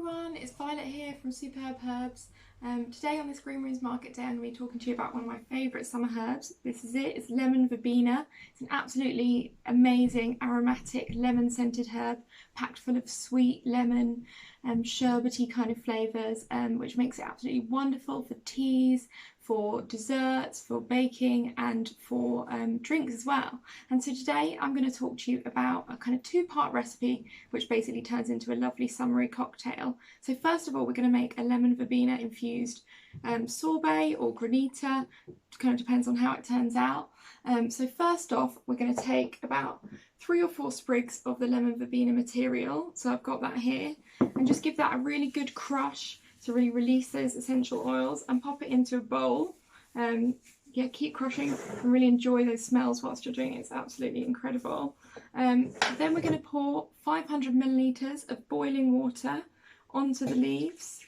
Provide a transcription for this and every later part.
everyone, it's Violet here from Superb Herbs. Today on this Green Rooms Market Day I'm going to be talking to you about one of my favourite summer herbs. This is it, it's Lemon Verbena. It's an absolutely amazing aromatic lemon scented herb packed full of sweet lemon sherbety kind of flavours, which makes it absolutely wonderful for teas, for desserts, for baking and for drinks as well. And so today I'm going to talk to you about a kind of two-part recipe which basically turns into a lovely summery cocktail. So first of all we're going to make a lemon verbena infused sorbet or granita, kind of depends on how it turns out. So first off we're going to take about 3 or 4 sprigs of the lemon verbena material, so I've got that here, and just give that a really good crush to really release those essential oils and pop it into a bowl. Yeah, keep crushing and really enjoy those smells whilst you're doing it. It's absolutely incredible. Then we're going to pour 500 millilitres of boiling water onto the leaves,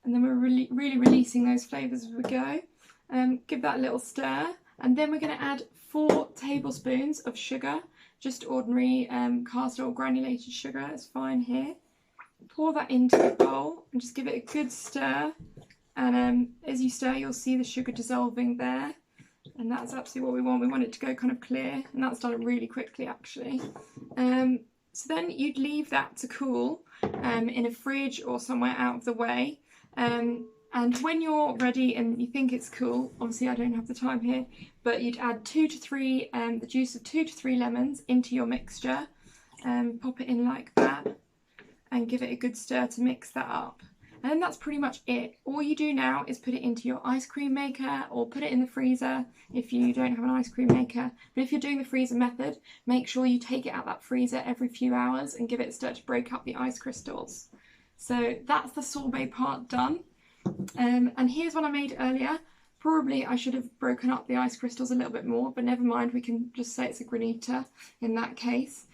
and then we're really releasing those flavours as we go. Give that a little stir, and then we're going to add 4 tablespoons of sugar, just ordinary caster or granulated sugar is fine here. Pour that into the bowl and just give it a good stir, and as you stir you'll see the sugar dissolving there, and that's absolutely what we want. We want it to go kind of clear, and that's done really quickly actually. So then you'd leave that to cool in a fridge or somewhere out of the way, and when you're ready and you think it's cool, obviously I don't have the time here, but you'd add the juice of 2 to 3 lemons into your mixture, pop it in like that and give it a good stir to mix that up. And then that's pretty much it. All you do now is put it into your ice cream maker or put it in the freezer if you don't have an ice cream maker. But if you're doing the freezer method, make sure you take it out of that freezer every few hours and give it a stir to break up the ice crystals. So that's the sorbet part done. And here's one I made earlier. Probably I should have broken up the ice crystals a little bit more, but never mind, we can just say it's a granita in that case.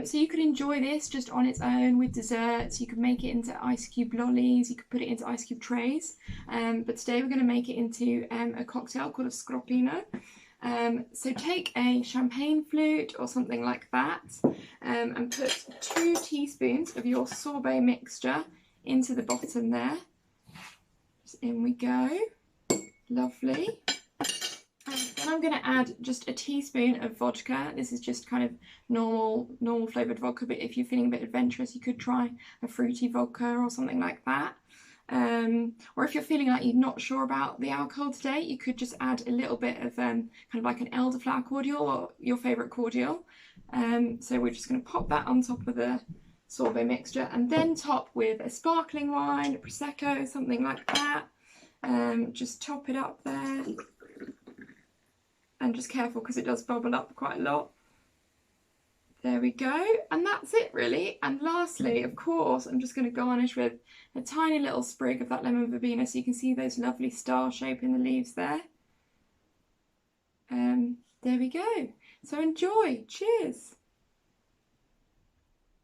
So you could enjoy this just on its own with desserts. You could make it into ice cube lollies, you could put it into ice cube trays, but today we're going to make it into a cocktail called a scroppino. So take a champagne flute or something like that, and put 2 teaspoons of your sorbet mixture into the bottom there. Just in we go, lovely. Then I'm going to add just a teaspoon of vodka. This is just kind of normal flavoured vodka, but if you're feeling a bit adventurous you could try a fruity vodka or something like that. Or if you're feeling like you're not sure about the alcohol today, you could just add a little bit of kind of like an elderflower cordial or your favourite cordial. So we're just going to pop that on top of the sorbet mixture and then top with a sparkling wine, a prosecco, something like that. Just top it up there. And just careful because it does bubble up quite a lot. There we go, and that's it really. And lastly, of course, I'm just going to garnish with a tiny little sprig of that lemon verbena, so you can see those lovely star shape in the leaves there. There we go. So enjoy. Cheers.